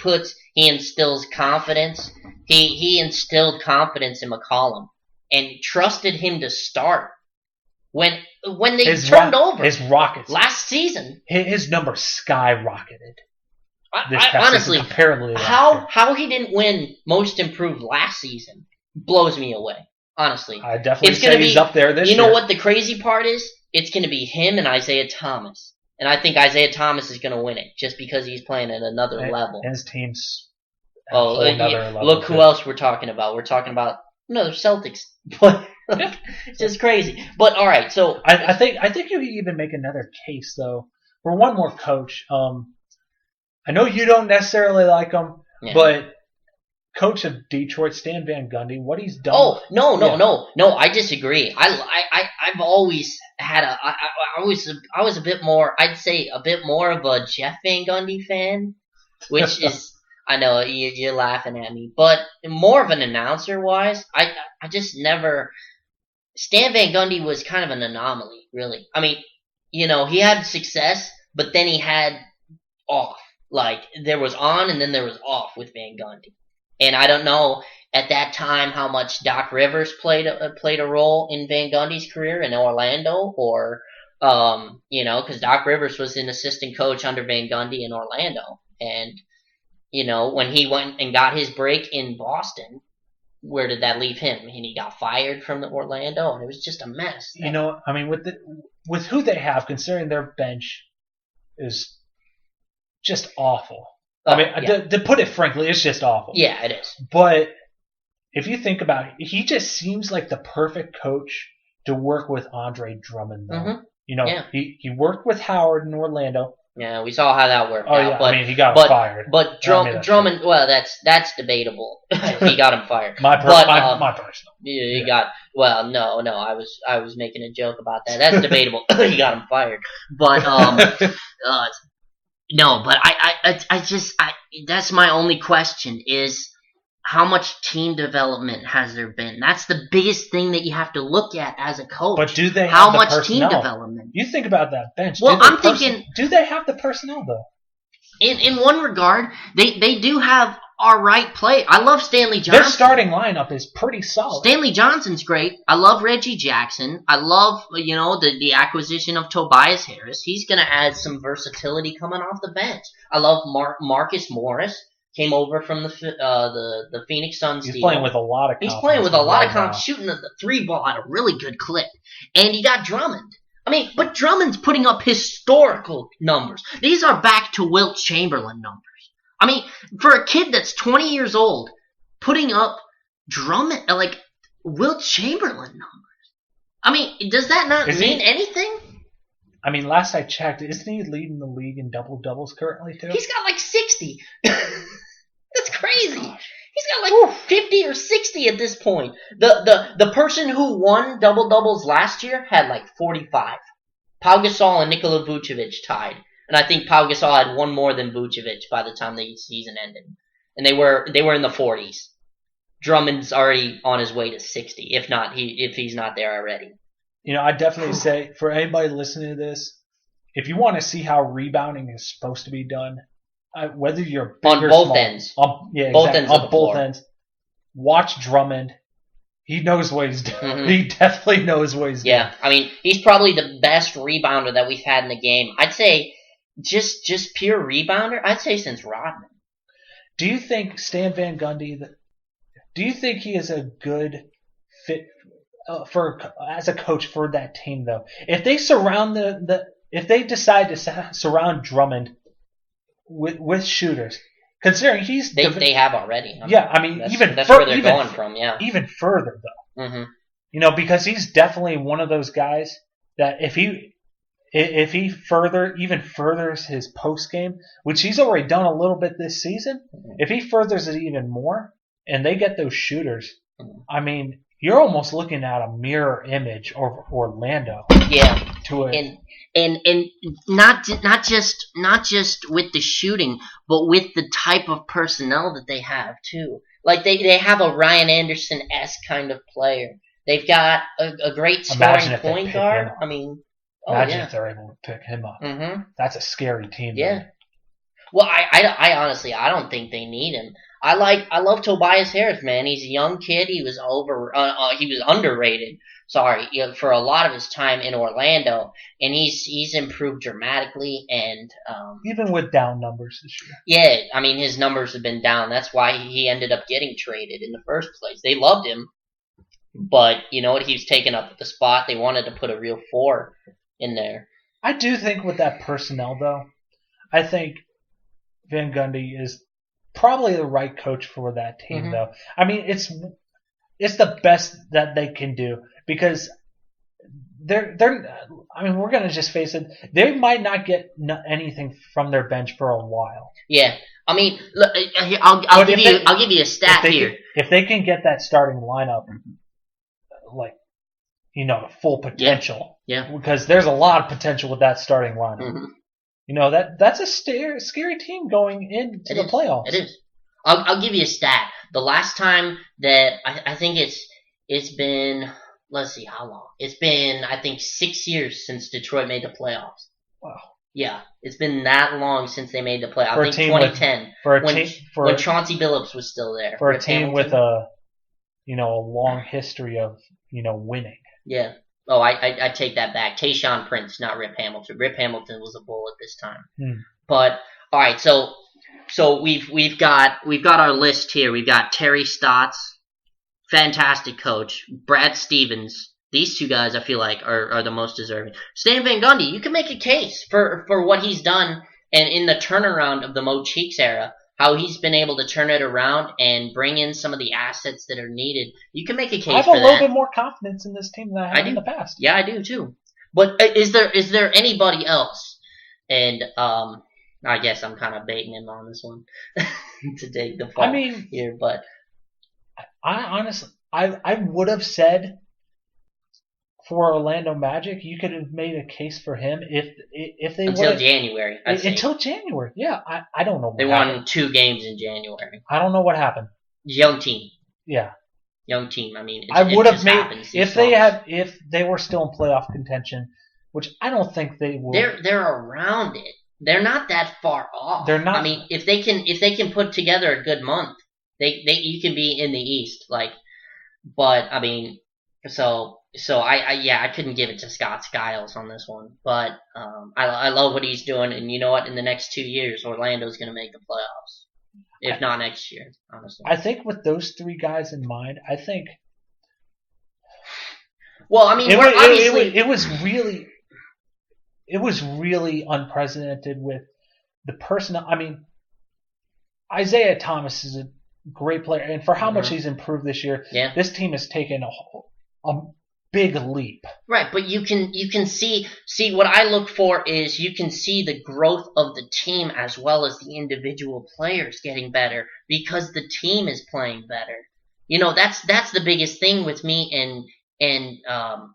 instills confidence. He instilled confidence in McCollum and trusted him to start when they turned over his Rockets last season. His number skyrocketed. Honestly, comparably how he didn't win Most Improved last season blows me away. Honestly, I definitely say he's up there this year. You know what the crazy part is? It's going to be him and Isaiah Thomas, and I think Isaiah Thomas is going to win it just because he's playing at another level. And his team's level. Look who else we're talking about. We're talking about the Celtics. It's just crazy. But all right, so I think you could even make another case though for one more coach. I know you don't necessarily like him, but coach of Detroit, Stan Van Gundy, what he's done. Oh no! I disagree. I've always had I was a bit more. I'd say a bit more of a Jeff Van Gundy fan, which is. I know you're laughing at me, but more of an announcer wise, I just never. Stan Van Gundy was kind of an anomaly, really. I mean, he had success, but then he had off. Like there was on and then there was off with Van Gundy, and I don't know at that time how much Doc Rivers played a role in Van Gundy's career in Orlando, or because Doc Rivers was an assistant coach under Van Gundy in Orlando, and. When he went and got his break in Boston, where did that leave him? And he got fired from Orlando, and it was just a mess. I mean, with who they have, considering their bench is just awful. To put it frankly, it's just awful. Yeah, it is. But if you think about it, he just seems like the perfect coach to work with Andre Drummond, though. He worked with Howard in Orlando. Yeah, we saw how that worked out. Yeah, but, he got him fired. But Drummond, well, that's debatable. He got him fired. My personal. He got no. I was making a joke about that. That's debatable. He got him fired. But no. But I just that's my only question is. How much team development has there been? That's the biggest thing that you have to look at as a coach. But do they have how the much personnel? Team development? You think about that bench. Well, I'm thinking, do they have the personnel though? In one regard, they do have all right play. I love Stanley Johnson. Their starting lineup is pretty solid. Stanley Johnson's great. I love Reggie Jackson. I love the acquisition of Tobias Harris. He's going to add some versatility coming off the bench. I love Marcus Morris. Came over from the Phoenix Suns. He's playing with a lot of confidence. He's playing with a lot of confidence, shooting the 3-ball at a really good clip. And you got Drummond. I mean, but Drummond's putting up historical numbers. These are back to Wilt Chamberlain numbers. I mean, for a kid that's 20 years old, putting up Drummond, like Wilt Chamberlain numbers. I mean, does that not mean anything? I mean, last I checked, isn't he leading the league in double-doubles currently, too? He's got like 60. That's crazy. He's got like 50 or 60 at this point. The person who won double-doubles last year had like 45. Pau Gasol and Nikola Vucevic tied. And I think Pau Gasol had one more than Vucevic by the time the season ended. And they were in the 40s. Drummond's already on his way to 60, if he's not there already. I definitely say for anybody listening to this, if you want to see how rebounding is supposed to be done, whether you're big On or both small, ends. yeah, Both exactly, ends of the on both floor. ends, watch Drummond. He knows what he's doing. Mm-hmm. He definitely knows what he's doing. Yeah, I mean, he's probably the best rebounder that we've had in the game. I'd say just pure rebounder, I'd say since Rodman. Do you think Stan Van Gundy, do you think he is a good fit as a coach for that team though? If they surround if they decide to surround Drummond with shooters, considering They have already. I mean that's where they're going from. Yeah, even further though. Mm-hmm. Because he's definitely one of those guys that if he even furthers his post game, which he's already done a little bit this season, if he furthers it even more, and they get those shooters, I mean, you're almost looking at a mirror image of Orlando. Yeah, to it. And not just with the shooting, but with the type of personnel that they have too. Like they have a Ryan Anderson-esque kind of player. They've got a great scoring point guard. I mean, imagine if they're able to pick him up. Mm-hmm. That's a scary team. Yeah. Man. Well, I honestly I don't think they need him. I love Tobias Harris, man. He's a young kid. He was he was underrated. Sorry, for a lot of his time in Orlando, and he's improved dramatically. And even with down numbers this year. Yeah, I mean his numbers have been down. That's why he ended up getting traded in the first place. They loved him, but you know what? He was taking up the spot. They wanted to put a real 4 in there. I do think with that personnel, though, I think Van Gundy is probably the right coach for that team, Mm-hmm. though. I mean, it's the best that they can do because they're. I mean, we're gonna just face it. They might not get anything from their bench for a while. Yeah, I mean, look, I'll give you a stat here. If they can get that starting lineup, like to full potential, yeah, because there's a lot of potential with that starting lineup. Mm-hmm. That's a scary team going into the playoffs. It is. I'll give you a stat. The last time that I think it's been, let's see how long. It's been, I think, 6 years since Detroit made the playoffs. Wow. Yeah, it's been that long since they made the playoffs. I think 2010 when Chauncey Billups was still there. For a team with a long history of winning. Yeah. Oh, I take that back. Tayshaun Prince, not Rip Hamilton. Rip Hamilton was a bull at this time. But all right, so we've got our list here. We've got Terry Stotts, fantastic coach. Brad Stevens. These two guys, I feel like, are the most deserving. Stan Van Gundy, you can make a case for what he's done and in the turnaround of the Mo Cheeks era. How he's been able to turn it around and bring in some of the assets that are needed. You can make a case for that. I have a little bit more confidence in this team than I have in the past. Yeah, I do too. But is there anybody else? And I guess I'm kind of baiting him on this one to take the fall here. But I honestly, I would have said for Orlando Magic, you could have made a case for him if they until January. Until January, yeah. I don't know. They won 2 games in January. I don't know what happened. Young team. Yeah. Young team. I mean, I would have made if they were still in playoff contention, which I don't think they will. They're around it. They're not that far off. They're not. I mean, if they can put together a good month, you can be in the East. But I mean, so I couldn't give it to Scott Skiles on this one, but I love what he's doing, and you know what? In the next 2 years, Orlando's going to make the playoffs, if not next year. Honestly, I think with those 3 guys in mind, I think. Well, I mean, it was really unprecedented with the personnel. I mean, Isaiah Thomas is a great player, and for how much he's improved this year, this team has taken a big leap. Right, but you can see what I look for is you can see the growth of the team as well as the individual players getting better because the team is playing better. That's the biggest thing with me and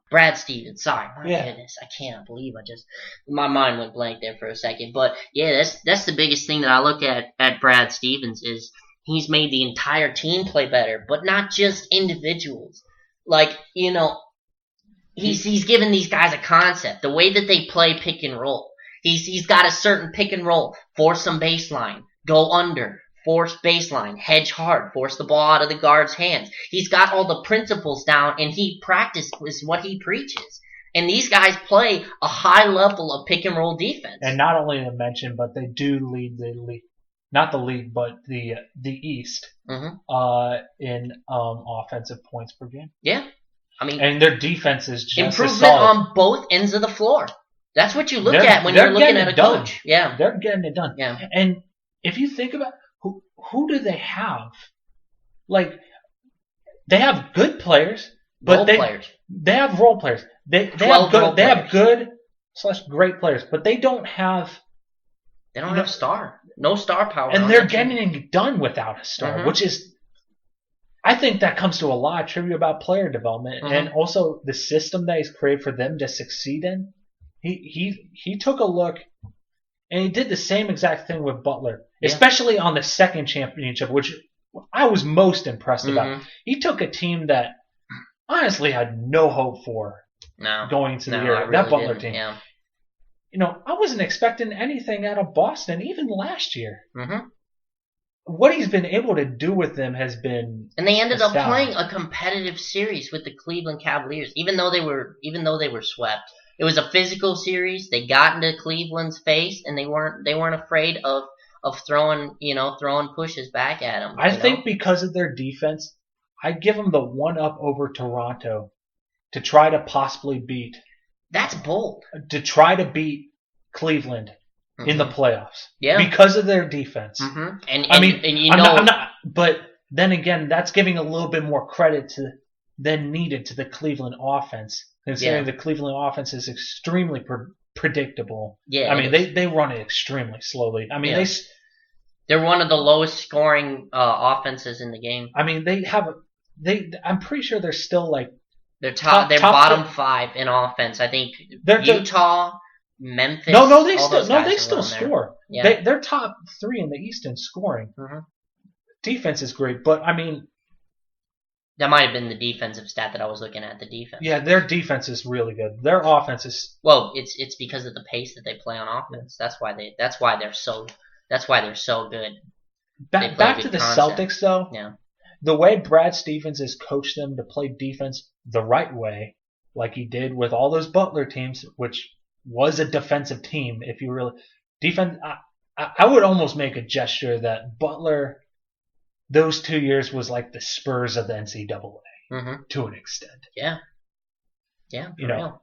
Brad Stevens. Sorry, my goodness, I cannot believe my mind went blank there for a second. But yeah, that's the biggest thing that I look at Brad Stevens He's made the entire team play better, but not just individuals. Like, he's given these guys a concept. The way that they play pick and roll. He's got a certain pick and roll. Force some baseline. Go under. Force baseline. Hedge hard. Force the ball out of the guard's hands. He's got all the principles down, and he practices what he preaches. And these guys play a high level of pick and roll defense. And not only to mention, but they do lead the league, not the league, but the East in offensive points per game. Yeah. I mean, and their defense is just improvement on both ends of the floor. That's what you look at when you're looking at a coach. Yeah, they're getting it done. Yeah, and if you think about who do they have, like they have good players, but they have role players. They have good / great players, but they don't have no star power, and they're getting it done without a star, which is. I think that comes to a lot of trivia about player development and also the system that he's created for them to succeed in. He took a look and he did the same exact thing with Butler, especially on the second championship, which I was most impressed about. He took a team that honestly had no hope for going into the year. Really that Butler team. Yeah. I wasn't expecting anything out of Boston even last year. What he's been able to do with them has been, and they ended up playing a competitive series with the Cleveland Cavaliers, even though they were swept. It was a physical series. They got into Cleveland's face, and they weren't afraid of throwing pushes back at them. I think because of their defense, I give them the one up over Toronto to try to possibly beat. That's bold. To try to beat Cleveland. In the playoffs, because of their defense. And I'm not. But then again, that's giving a little bit more credit than needed to the Cleveland offense, considering the Cleveland offense is extremely predictable. Yeah, I mean they run it extremely slowly. I mean they're one of the lowest scoring offenses in the game. I mean I'm pretty sure they're still like they're bottom 5 in offense. I think Utah. Memphis. They still score. Yeah. They're top 3 in the East in scoring. Defense is great, but I mean, that might have been the defensive stat that I was looking at. The defense. Yeah, their defense is really good. Their offense is it's because of the pace that they play on offense. That's why they're so good. Back to the concept. Celtics though. Yeah. The way Brad Stevens has coached them to play defense the right way, like he did with all those Butler teams, which was a defensive team. If you really defense, I would almost make a gesture that Butler, those 2 years was like the Spurs of the NCAA to an extent. Yeah. Real.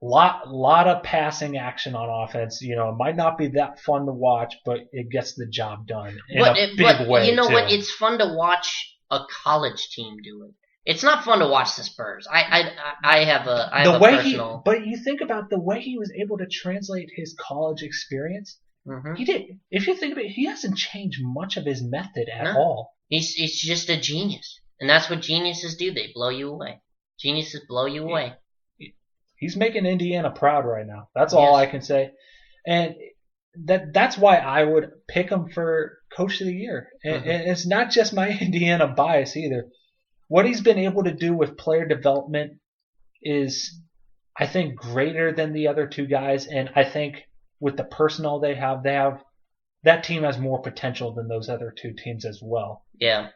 lot of passing action on offense. It might not be that fun to watch, but it gets the job done in a big way. You know what? It's fun to watch a college team do it. It's not fun to watch the Spurs. I have a personal. But you think about the way he was able to translate his college experience. He did. If you think about it, he hasn't changed much of his method at all. He's just a genius, and that's what geniuses do. They blow you away. Geniuses blow you away. He's making Indiana proud right now. That's all I can say, and that's why I would pick him for Coach of the Year. And it's not just my Indiana bias either. What he's been able to do with player development is, I think, greater than the other two guys. And I think with the personnel they have that team has more potential than those other two teams as well. Yeah.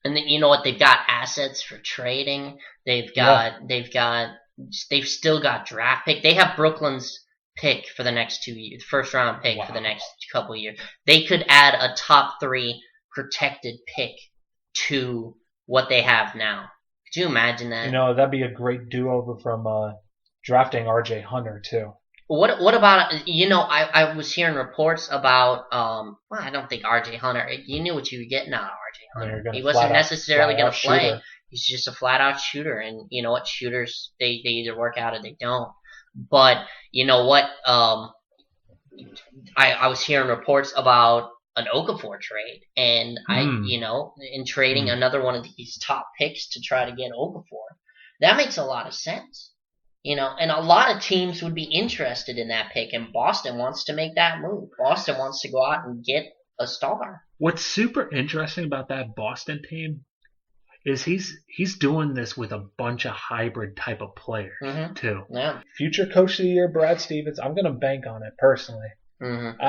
And then, you know what? They've got assets for trading. They've still got draft pick. They have Brooklyn's pick for the next 2 years, first round pick for the next couple of years. They could add a top 3 protected pick to what they have now. Could you imagine that? That'd be a great do-over from drafting R.J. Hunter too. What about, I was hearing reports about, I don't think R.J. Hunter, you knew what you were getting out of R.J. Hunter. He wasn't necessarily going to play. Shooter. He's just a flat-out shooter, and you know what? Shooters, they either work out or they don't. But, you know what? I was hearing reports about an Okafor trade, and in trading another one of these top picks to try to get Okafor. That makes a lot of sense. And a lot of teams would be interested in that pick, and Boston wants to make that move. Boston wants to go out and get a star. What's super interesting about that Boston team is he's doing this with a bunch of hybrid type of players too. Yeah. Future Coach of the Year, Brad Stevens. I'm gonna bank on it personally. Mm-hmm.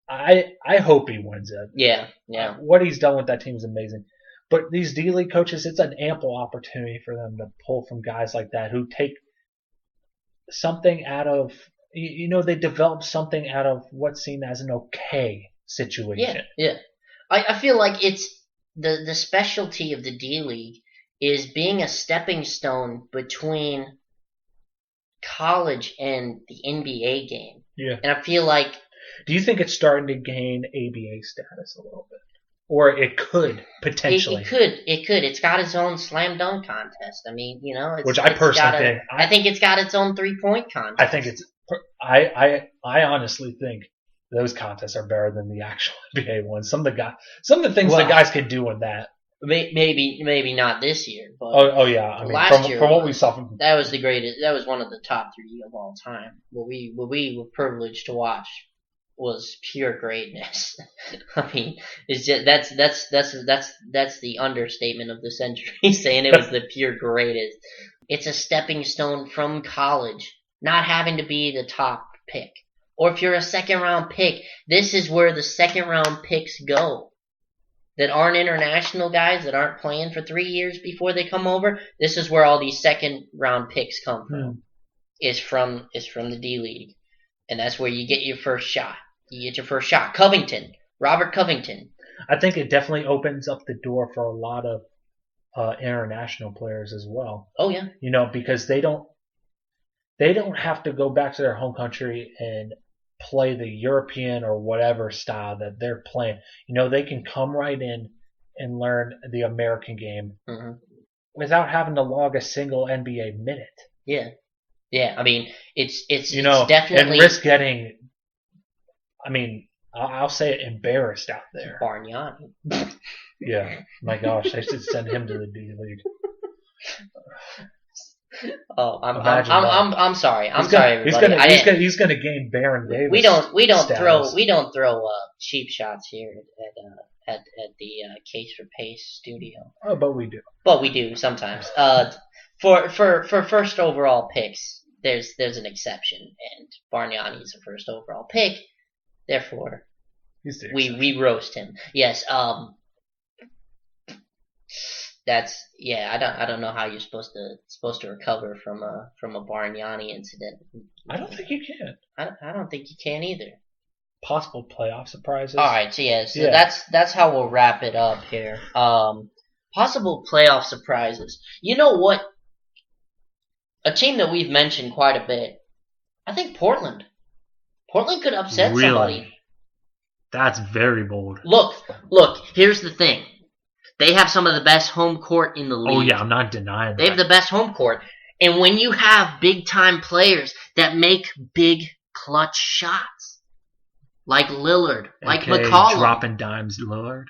I hope he wins it. Yeah. Yeah. What he's done with that team is amazing. But these D League coaches, it's an ample opportunity for them to pull from guys like that who take something out of they develop something out of what's seen as an okay situation. Yeah. I feel like it's the specialty of the D League is being a stepping stone between college and the NBA game. Yeah. And I feel like, do you think it's starting to gain ABA status a little bit? Or it could potentially. It could. It's got its own slam dunk contest. I mean, which I personally think. I think it's got its own 3-point contest. I think it's. I honestly think those contests are better than the actual NBA ones. Some of the things the guys can do in that. Maybe not this year, but oh yeah. I mean, last year from what we saw from that was the greatest. That was one of the top 3 of all time. What we were privileged to watch was pure greatness. I mean, it's just that's the understatement of the century, saying it was the pure greatest. It's a stepping stone from college, not having to be the top pick. Or if you're a second round pick, this is where the second round picks go. That aren't international guys, that aren't playing for 3 years before they come over. This is where all these second round picks come from. Is from the D League. And that's where you get your first shot. You get your first shot. Robert Covington. I think it definitely opens up the door for a lot of international players as well. Oh yeah. Because they don't have to go back to their home country and play the European or whatever style that they're playing. They can come right in and learn the American game without having to log a single NBA minute. Yeah. Yeah, I mean, it's definitely... And risk getting, I'll say it, embarrassed out there. Bargnani. Yeah, my gosh, they should send him to the D League. Oh, I'm sorry. I'm sorry, everybody. He's gonna gain Baron Davis. We don't status. throw cheap shots here at the Case for Pace studio. Oh, but we do. But we do sometimes. For first overall picks, there's an exception, and Bargnani is a first overall pick. Therefore, we roast him. Yes. I don't know how you're supposed to recover from a Bargnani incident. I don't think you can. I don't think you can either. Possible playoff surprises. All right, so that's how we'll wrap it up here. Possible playoff surprises. You know what? A team that we've mentioned quite a bit. I think Portland. Portland could upset somebody. That's very bold. Look. Here's the thing. They have some of the best home court in the league. Oh, yeah, I'm not denying that. They have the best home court. And when you have big-time players that make big, clutch shots, like Lillard, like McCollum. Dropping dimes, Lillard.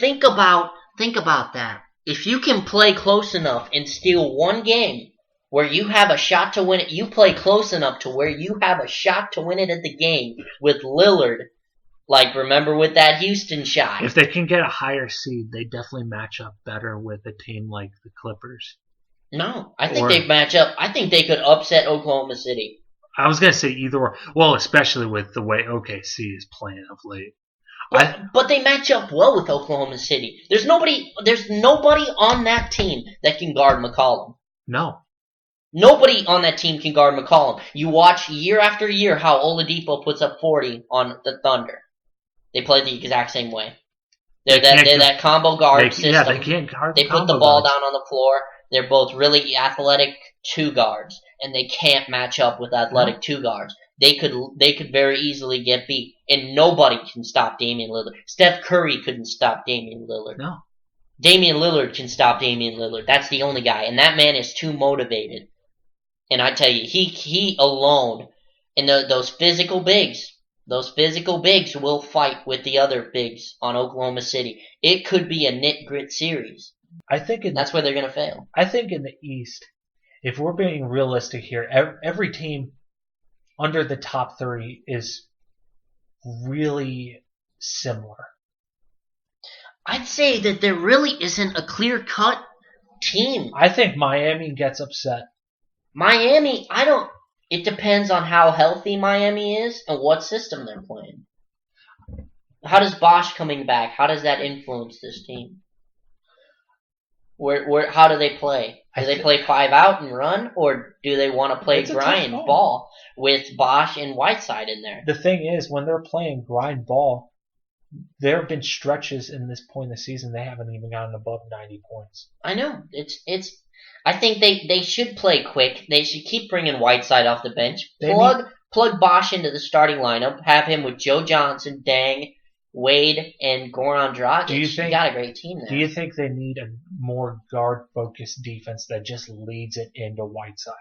Think about that. If you can play close enough and steal one game where you have a shot to win it, you play close enough to where you have a shot to win it at the game with Lillard. Like, remember with that Houston shot. If they can get a higher seed, they definitely match up better with a team like the Clippers. No, I think they match up. I think they could upset Oklahoma City. I was going to say either or. Well, especially with the way OKC is playing of late. But they match up well with Oklahoma City. There's nobody on that team that can guard McCollum. No. Nobody on that team can guard McCollum. You watch year after year how Oladipo puts up 40 on the Thunder. They play the exact same way. They're that combo guard system. Yeah, they can't guard. They put the ball down on the floor. They're both really athletic two guards, and they can't match up with athletic two guards. They could very easily get beat, and nobody can stop Damian Lillard. Steph Curry couldn't stop Damian Lillard. No. Damian Lillard can stop Damian Lillard. That's the only guy, and that man is too motivated. And I tell you, he alone, and those physical bigs will fight with the other bigs on Oklahoma City. It could be a nit-grit series. I think that's where they're going to fail. I think in the East, if we're being realistic here, every team under the top 3 is really similar. I'd say that there really isn't a clear-cut team. I think Miami gets upset. Miami, I don't. It depends on how healthy Miami is and what system they're playing. How does Bosch coming back? How does that influence this team? How do they play? Do they play 5 out and run, or do they want to play grind ball with Bosch and Whiteside in there? The thing is, when they're playing grind ball, there have been stretches in this point in the season they haven't even gotten above 90 points. I know. It's. I think they should play quick. They should keep bringing Whiteside off the bench. Plug Bosch into the starting lineup. Have him with Joe Johnson, Dang, Wade, and Goran Dragic. You got a great team there. Do you think they need a more guard-focused defense that just leads it into Whiteside?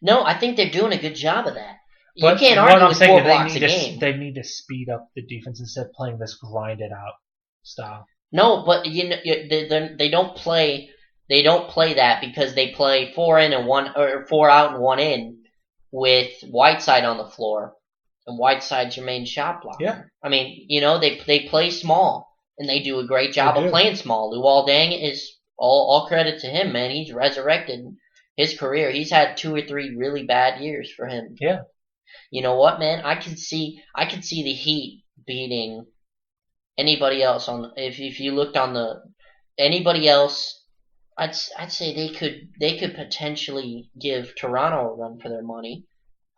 No, I think they're doing a good job of that. But you can't argue with 4 blocks a game. They need to speed up the defense instead of playing this grinded-out style. No, but they don't play. They don't play that because they play 4 in and 1 or 4 out and 1 in with Whiteside on the floor, and Whiteside's your main shot blocker. Yeah. I mean, they play small and they do a great job of playing small. Luol Deng is all credit to him, man. He's resurrected his career. He's had 2 or 3 really bad years for him. Yeah. You know what, man? I could see the Heat beating anybody else if you looked on anybody else. I'd say they could potentially give Toronto a run for their money.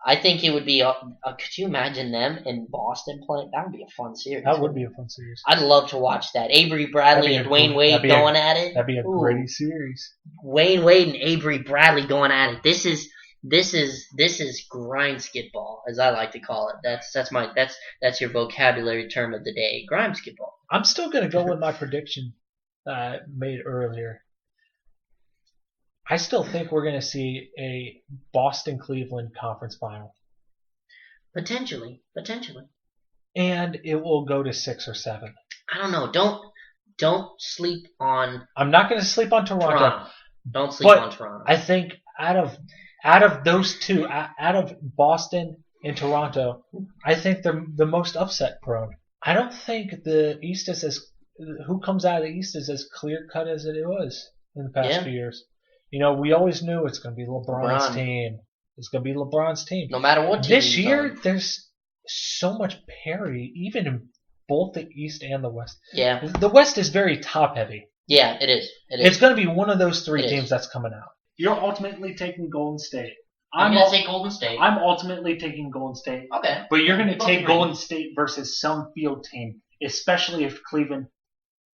I think it would be could you imagine them in Boston playing? That would be a fun series. That would be a fun series. I'd love to watch that. Avery Bradley and Dwayne Wade going at it. That'd be a great series. Wayne Wade and Avery Bradley going at it. This is grind skitball, as I like to call it. That's your vocabulary term of the day. Grind skitball. I'm still gonna go with my prediction that I made earlier. I still think we're going to see a Boston-Cleveland conference final. Potentially. And it will go to 6 or 7. I don't know. Don't sleep on. I'm not going to sleep on Toronto. Don't sleep on Toronto. I think out of those two, out of Boston and Toronto, I think they're the most upset prone. I don't think the East is who comes out of the East is as clear cut as it was in the past few years. We always knew it's going to be LeBron's team. It's going to be LeBron's team. No matter what team. This year, there's so much parity, even in both the East and the West. Yeah. The West is very top-heavy. Yeah, it is. It's going to be one of those 3 teams that's coming out. You're ultimately taking Golden State. I'm going to say Golden State. I'm ultimately taking Golden State. Okay. But you're going to take Golden State versus some field team, especially if Cleveland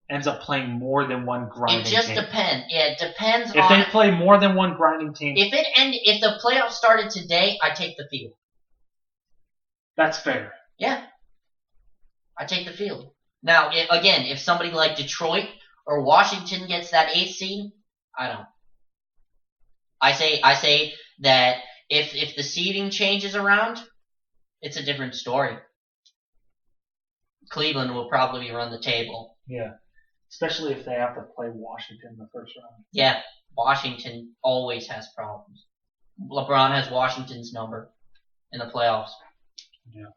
ends up playing more than one grinding team. It just depends. Yeah, it depends if they play more than one grinding team. If the playoffs started today, I take the field. That's fair. Yeah. I take the field. Now, if somebody like Detroit or Washington gets that 8th seed, I don't. I say that if the seeding changes around, it's a different story. Cleveland will probably run the table. Yeah. Especially if they have to play Washington in the first round. Yeah, Washington always has problems. LeBron has Washington's number in the playoffs. Yeah.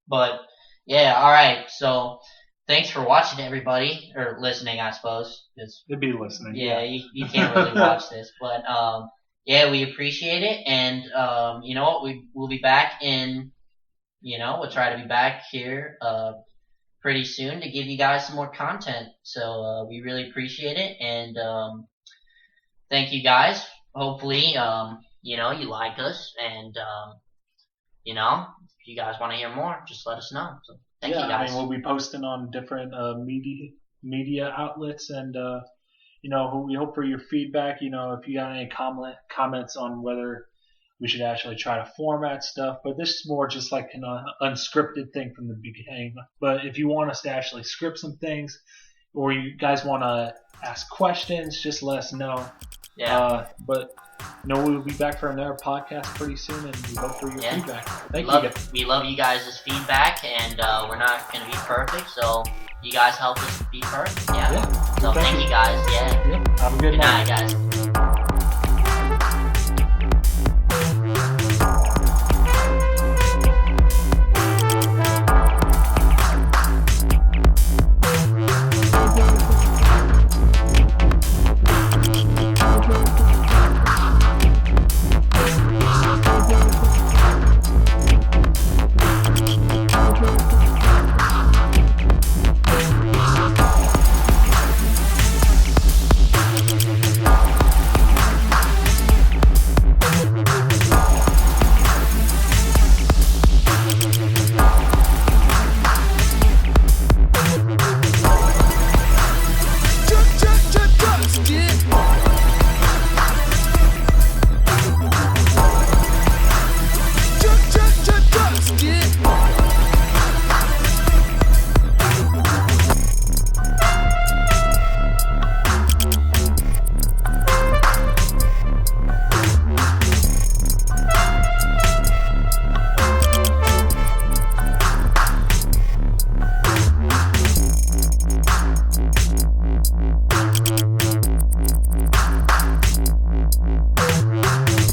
But, yeah, all right. So, thanks for watching, everybody. Or listening, I suppose. It'd be listening. Yeah, you can't really watch this. But, yeah, we appreciate it. And, you know what? We'll be back we'll try to be back here pretty soon to give you guys some more content. So we really appreciate it, and thank you guys. Hopefully, you like us, and if you guys want to hear more, just let us know. So thank you guys. We'll be posting on different media outlets, and we hope for your feedback. If you got any comments on whether we should actually try to format stuff, but this is more just like an unscripted thing from the beginning. But if you want us to actually script some things, or you guys want to ask questions, just let us know. Yeah. But we'll be back for another podcast pretty soon, and we hope for your feedback. Thank you. We love you guys' feedback, and we're not going to be perfect, so you guys help us be perfect. Yeah. So thank you guys. Yeah. Have a good night, guys.